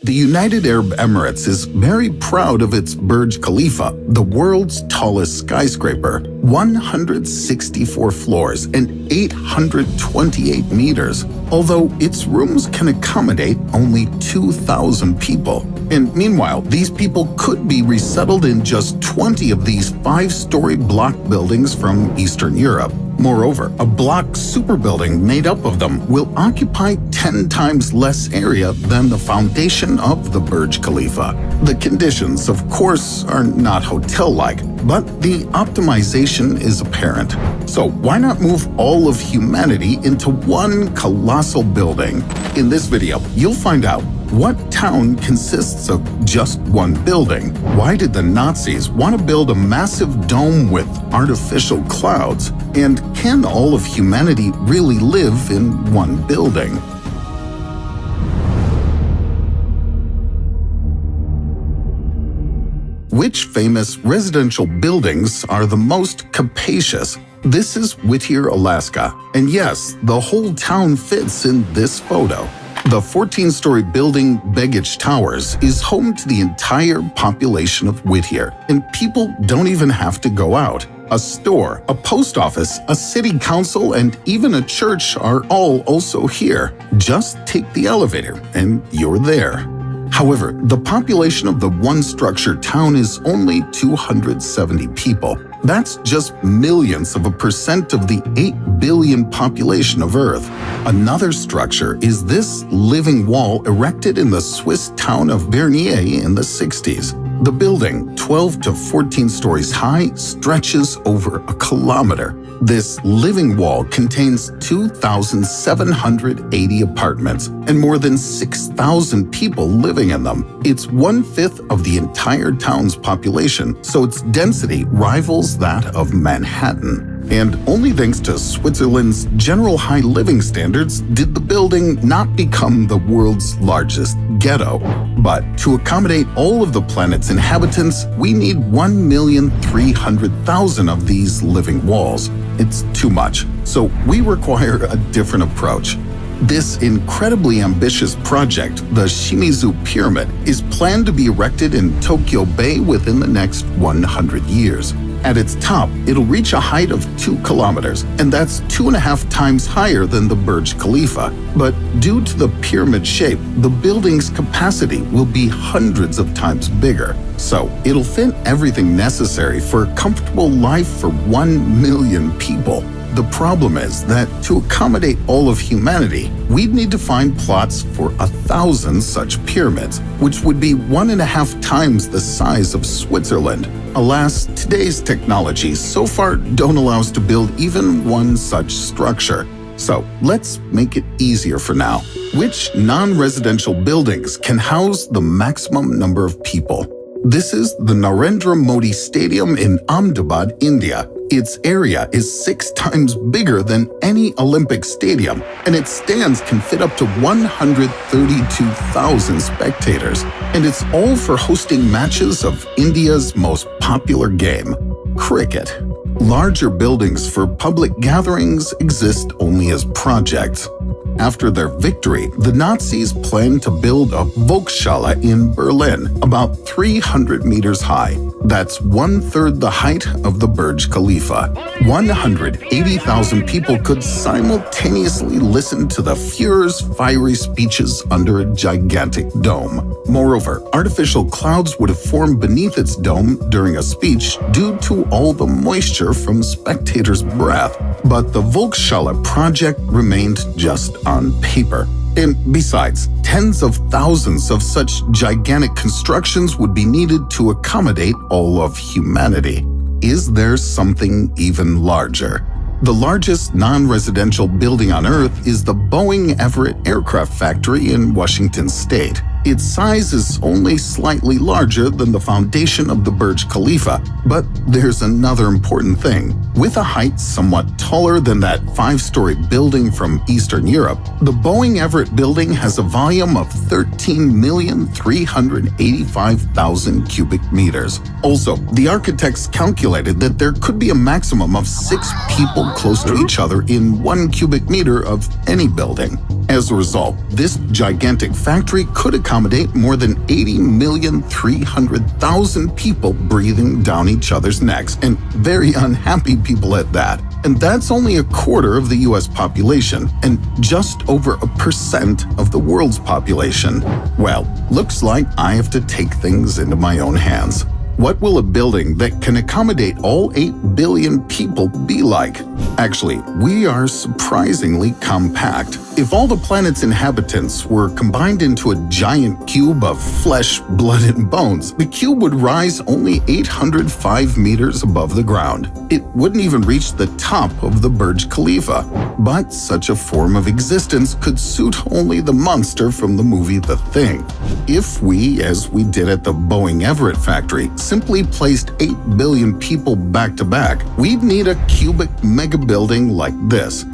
The United Arab Emirates is very proud of its Burj Khalifa, the world's tallest skyscraper, 164 floors and 828 meters, although its rooms can accommodate only 2,000 people. And meanwhile, these people could be resettled in just 20 of these 5-story block buildings from Eastern Europe. Moreover, a block superbuilding made up of them will occupy 10 times less area than the foundation of the Burj Khalifa. The conditions, of course, are not hotel-like, but the optimization is apparent. So why not move all of humanity into one colossal building? In this video, you'll find out what town consists of just one building? Why did the Nazis want to build a massive dome with artificial clouds? And can all of humanity really live in one building? Which famous residential buildings are the most capacious? This is Whittier, Alaska. And yes, the whole town fits in this photo. The 14-story building Begich Towers is home to the entire population of Whittier, and people don't even have to go out. A store, a post office, a city council, and even a church are all also here. Just take the elevator and you're there. However, the population of the one-structure town is only 270 people. That's just millionths of a percent of the 8 billion population of Earth. Another structure is this living wall erected in the Swiss town of Vernier in the 60s. The building, 12 to 14 stories high, stretches over a kilometer. This living wall contains 2,780 apartments and more than 6,000 people living in them. It's 1/5 of the entire town's population, so its density rivals that of Manhattan. And only thanks to Switzerland's general high living standards did the building not become the world's largest ghetto. But to accommodate all of the planet's inhabitants, we need 1,300,000 of these living walls. It's too much, so we require a different approach. This incredibly ambitious project, the Shimizu Pyramid, is planned to be erected in Tokyo Bay within the next 100 years. At its top, it'll reach a height of 2 kilometers, and that's 2.5 times higher than the Burj Khalifa. But due to the pyramid shape, the building's capacity will be hundreds of times bigger. So it'll fit everything necessary for a comfortable life for 1 million people. The problem is that to accommodate all of humanity, we'd need to find plots for 1,000 such pyramids, which would be 1.5 times the size of Switzerland. Alas, today's technologies so far don't allow us to build even one such structure. So let's make it easier for now. Which non-residential buildings can house the maximum number of people? This is the Narendra Modi Stadium in Ahmedabad, India. Its area is 6 times bigger than any Olympic stadium, and its stands can fit up to 132,000 spectators. And it's all for hosting matches of India's most popular game, cricket. Larger buildings for public gatherings exist only as projects. After their victory, the Nazis planned to build a Volkshalle in Berlin, about 300 meters high. That's 1/3 the height of the Burj Khalifa. 180,000 people could simultaneously listen to the Führer's fiery speeches under a gigantic dome. Moreover, artificial clouds would have formed beneath its dome during a speech due to all the moisture from spectators' breath. But the Volkshalle project remained just on paper. And besides, tens of thousands of such gigantic constructions would be needed to accommodate all of humanity. Is there something even larger? The largest non-residential building on Earth is the Boeing Everett Aircraft Factory in Washington State. Its size is only slightly larger than the foundation of the Burj Khalifa, but there's another important thing. With a height somewhat taller than that 5-story building from Eastern Europe, the Boeing Everett building has a volume of 13,385,000 cubic meters. Also, the architects calculated that there could be a maximum of 6 people close to each other in 1 cubic meter of any building. As a result, this gigantic factory could accommodate more than 80,300,000 people breathing down each other's necks, and very unhappy people at that. And that's only a quarter of the US population, and just over 1% of the world's population. Well, looks like I have to take things into my own hands. What will a building that can accommodate all 8 billion people be like? Actually, we are surprisingly compact. If all the planet's inhabitants were combined into a giant cube of flesh, blood, and bones, the cube would rise only 805 meters above the ground. It wouldn't even reach the top of the Burj Khalifa. But such a form of existence could suit only the monster from the movie The Thing. If we, as we did at the Boeing Everett factory, simply placed 8 billion people back to back, we'd need a cubic mega building like this.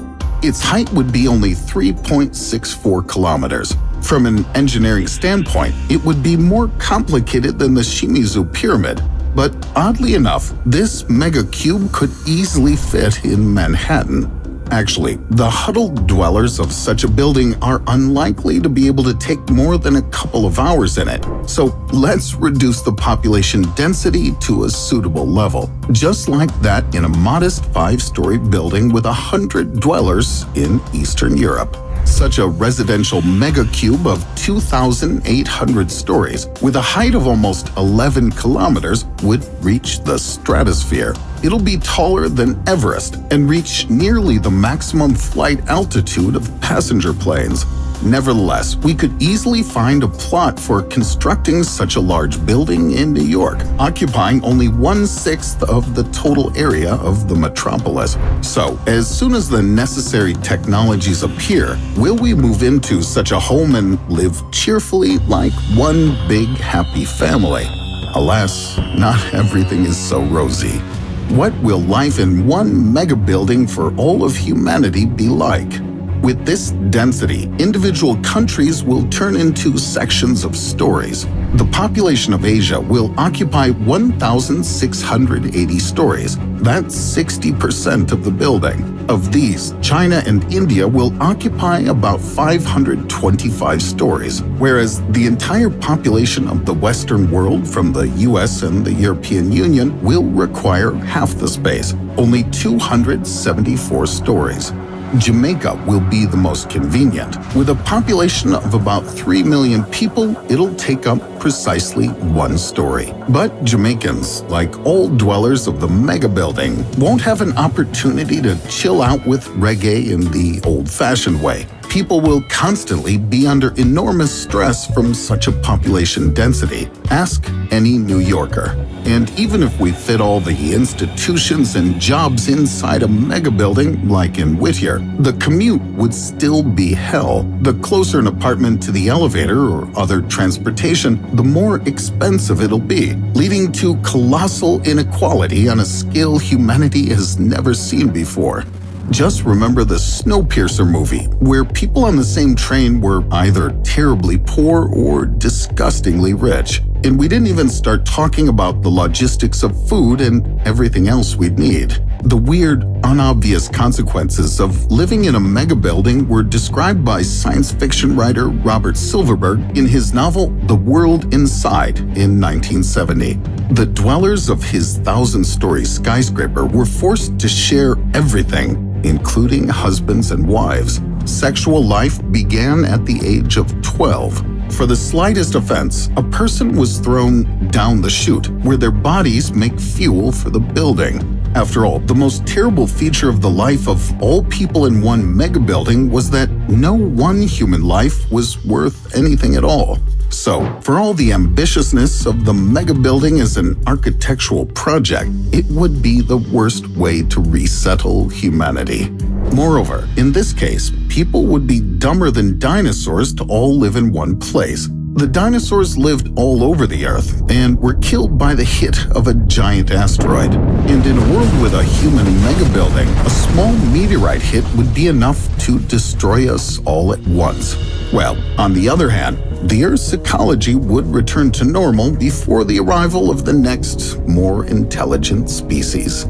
Its height would be only 3.64 kilometers. From an engineering standpoint, it would be more complicated than the Shimizu Pyramid. But oddly enough, this mega cube could easily fit in Manhattan. Actually, the huddled dwellers of such a building are unlikely to be able to take more than a couple of hours in it. So let's reduce the population density to a suitable level, just like that in a modest 5-story building with 100 dwellers in Eastern Europe. Such a residential megacube of 2,800 stories, with a height of almost 11 kilometers, would reach the stratosphere. It'll be taller than Everest and reach nearly the maximum flight altitude of passenger planes. Nevertheless, we could easily find a plot for constructing such a large building in New York, occupying only 1/6 of the total area of the metropolis. So, as soon as the necessary technologies appear, will we move into such a home and live cheerfully like one big happy family? Alas, not everything is so rosy. What will life in one mega building for all of humanity be like? With this density, individual countries will turn into sections of stories. The population of Asia will occupy 1,680 stories. That's 60% of the building. Of these, China and India will occupy about 525 stories, whereas the entire population of the Western world from the US and the European Union will require half the space, only 274 stories. Jamaica will be the most convenient. With a population of about 3 million people, it'll take up precisely 1 story. But Jamaicans, like all dwellers of the mega building, won't have an opportunity to chill out with reggae in the old-fashioned way. People will constantly be under enormous stress from such a population density. Ask any New Yorker. And even if we fit all the institutions and jobs inside a mega building, like in Whittier, the commute would still be hell. The closer an apartment to the elevator or other transportation, the more expensive it'll be, leading to colossal inequality on a scale humanity has never seen before. Just remember the Snowpiercer movie, where people on the same train were either terribly poor or disgustingly rich. And we didn't even start talking about the logistics of food and everything else we'd need. The weird, unobvious consequences of living in a mega building were described by science fiction writer Robert Silverberg in his novel The World Inside in 1970. The dwellers of his 1,000-story skyscraper were forced to share everything, including husbands and wives. Sexual life began at the age of 12. For the slightest offense, a person was thrown down the chute, where their bodies make fuel for the building. After all, the most terrible feature of the life of all people in one mega building was that no one human life was worth anything at all. So, for all the ambitiousness of the mega building as an architectural project, it would be the worst way to resettle humanity. Moreover, in this case, people would be dumber than dinosaurs to all live in one place. The dinosaurs lived all over the Earth and were killed by the hit of a giant asteroid. And in a world with a human megabuilding, a small meteorite hit would be enough to destroy us all at once. Well, on the other hand, the Earth's ecology would return to normal before the arrival of the next, more intelligent species.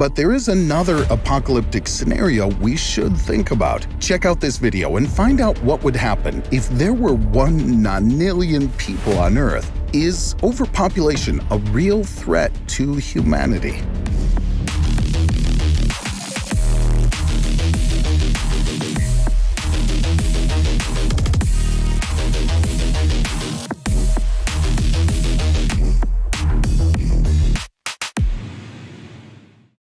But there is another apocalyptic scenario we should think about. Check out this video and find out what would happen if there were 1 nonillion people on Earth. Is overpopulation a real threat to humanity?